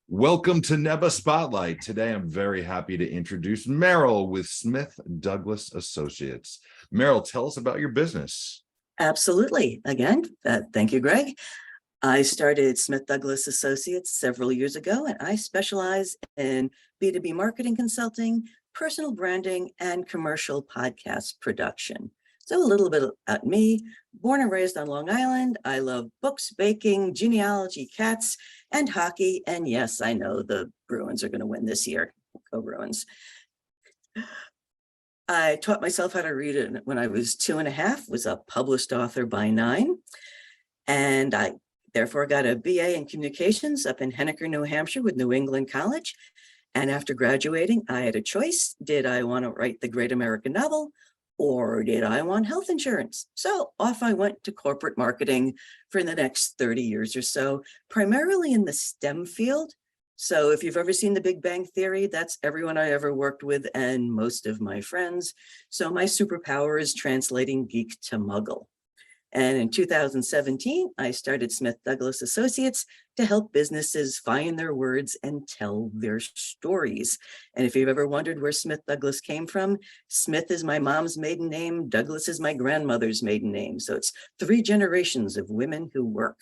Welcome to NEBA Spotlight. Today, I'm very happy to introduce Merrill with Smith Douglas Associates. Merrill, tell us about your business. Absolutely. Again, thank you, Greg. I started Smith Douglas Associates several years ago, and I specialize in B2B marketing consulting, personal branding, and commercial podcast production. So a little bit about me. Born and raised on Long Island, I love books, baking, genealogy, cats, and hockey. And yes, I know the Bruins are going to win this year. Go Bruins. I taught myself how to read it when I was 2.5, was a published author by 9. And I therefore got a BA in communications up in Henniker, New Hampshire with New England College. And after graduating, I had a choice. Did I want to write the great American novel, or did I want health insurance? So off I went to corporate marketing for the next 30 years or so, primarily in the STEM field. So if you've ever seen The Big Bang Theory, that's everyone I ever worked with and most of my friends. So my superpower is translating geek to muggle. And in 2017, I started Smith Douglas Associates to help businesses find their words and tell their stories. And if you've ever wondered where Smith Douglas came from, Smith is my mom's maiden name, Douglas is my grandmother's maiden name. So it's 3 generations of women who work.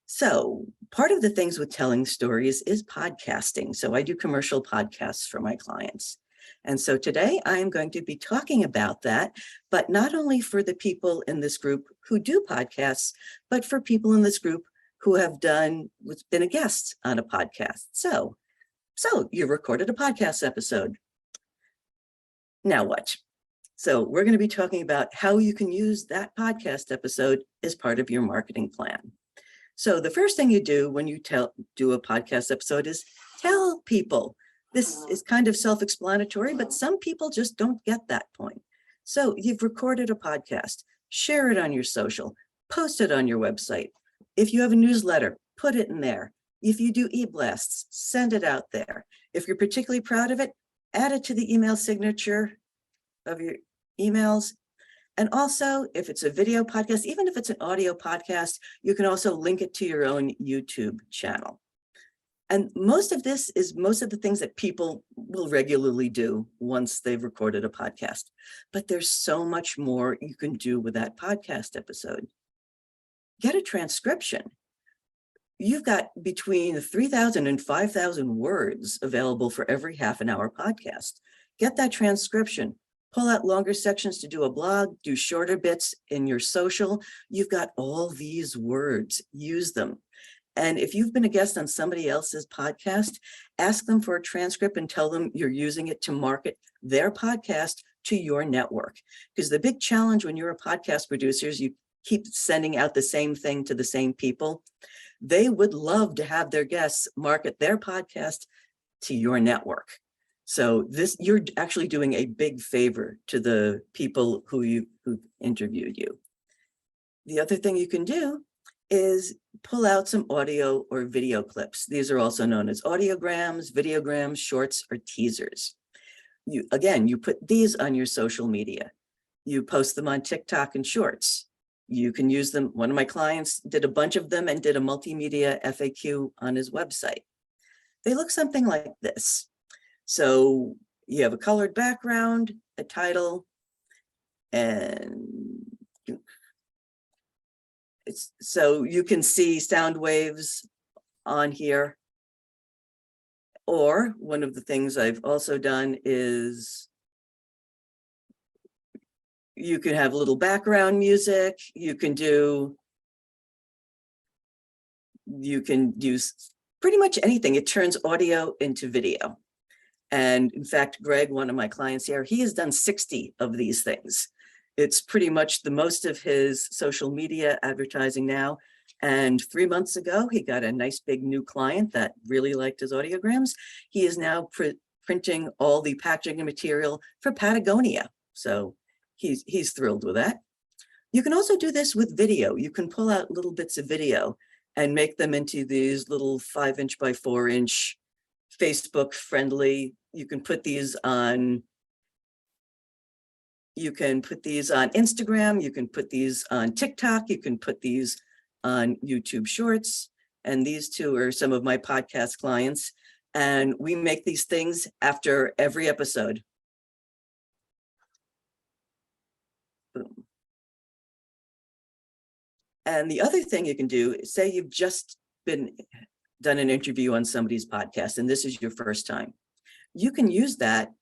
So part of the things with telling stories is podcasting. So I do commercial podcasts for my clients. And so today I am going to be talking about that, but not only for the people in this group who do podcasts, but for people in this group who have been a guest on a podcast. So you recorded a podcast episode. Now what? So we're going to be talking about how you can use that podcast episode as part of your marketing plan. So the first thing you do when you do a podcast episode is tell people. This is kind of self-explanatory, but some people just don't get that point. So you've recorded a podcast, share it on your social, post it on your website. If you have a newsletter, put it in there. If you do e-blasts, send it out there. If you're particularly proud of it, add it to the email signature of your emails. And also, if it's a video podcast, even if it's an audio podcast, you can also link it to your own YouTube channel. And most of the things that people will regularly do once they've recorded a podcast. But there's so much more you can do with that podcast episode. Get a transcription. You've got between 3,000 and 5,000 words available for every half-an-hour podcast. Get that transcription. Pull out longer sections to do a blog, do shorter bits in your social. You've got all these words, use them. And if you've been a guest on somebody else's podcast, ask them for a transcript and tell them you're using it to market their podcast to your network. Because the big challenge when you're a podcast producer is you keep sending out the same thing to the same people. They would love to have their guests market their podcast to your network. So you're actually doing a big favor to the people who interviewed you. The other thing you can do is pull out some audio or video clips. These are also known as audiograms, videograms, shorts, or teasers. You put these on your social media. You post them on TikTok and Shorts. You can use them. One of my clients did a bunch of them and did a multimedia FAQ on his website. They look something like this. So you have a colored background, a title, and so you can see sound waves on here. Or one of the things I've also done is you can have a little background music. You can use pretty much anything. It turns audio into video. And in fact, Greg, one of my clients here, he has done 60 of these things. It's pretty much the most of his social media advertising now. And 3 months ago, he got a nice big new client that really liked his audiograms. He is now printing all the packaging material for Patagonia. So he's thrilled with that. You can also do this with video. You can pull out little bits of video and make them into these little 5" by 4" Facebook friendly. You can put these on Instagram, you can put these on TikTok, you can put these on YouTube Shorts. and these two are some of my podcast clients. And we make these things after every episode. Boom. And the other thing you can do is, say you've just done an interview on somebody's podcast, and this is your first time. You can use that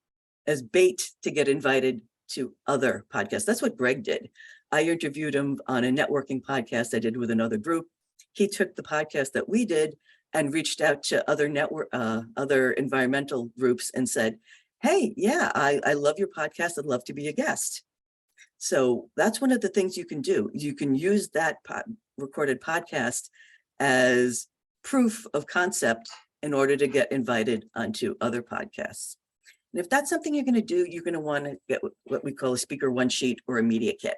as bait to get invited to other podcasts. That's what Greg did. I interviewed him on a networking podcast I did with another group. He took the podcast that we did and reached out to other environmental groups and said, hey, yeah, I love your podcast. I'd love to be a guest. So that's one of the things you can do. You can use that recorded podcast as proof of concept in order to get invited onto other podcasts. And if that's something you're going to do, you're going to want to get what we call a speaker one sheet or a media kit.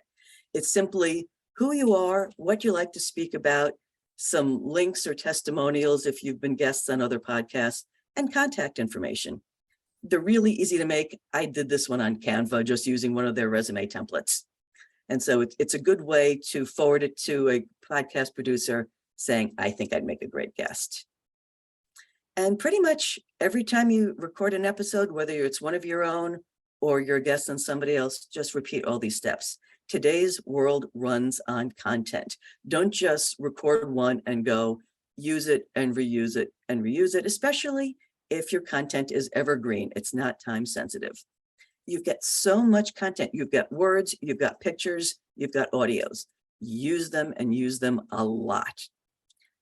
It's simply who you are, what you like to speak about, some links or testimonials if you've been guests on other podcasts, and contact information. They're really easy to make. I did this one on Canva, just using one of their resume templates. And so it's a good way to forward it to a podcast producer saying, I think I'd make a great guest. And pretty much every time you record an episode, whether it's one of your own or you're a guest on somebody else, just repeat all these steps. Today's world runs on content. Don't just record one and go, use it and reuse it and reuse it, especially if your content is evergreen. It's not time sensitive. You've got so much content. You've got words, you've got pictures, you've got audios. Use them and use them a lot.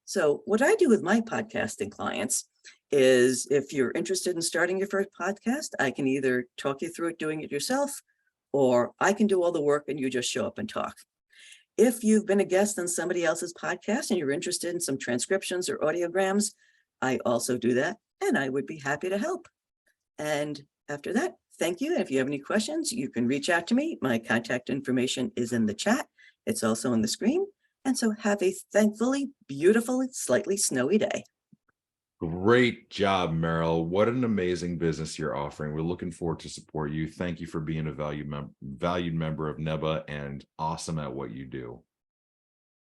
So what I do with my podcasting clients is, if you're interested in starting your first podcast, I can either talk you through it, doing it yourself, or I can do all the work and you just show up and talk. If you've been a guest on somebody else's podcast and you're interested in some transcriptions or audiograms, I also do that, and I would be happy to help. And after that, thank you. If you have any questions, you can reach out to me. My contact information is in the chat. It's also on the screen. And so have a thankfully beautiful, slightly snowy day. Great job, Merrill. What an amazing business you're offering. We're looking forward to support you. Thank you for being a valued member of NEBA and awesome at what you do.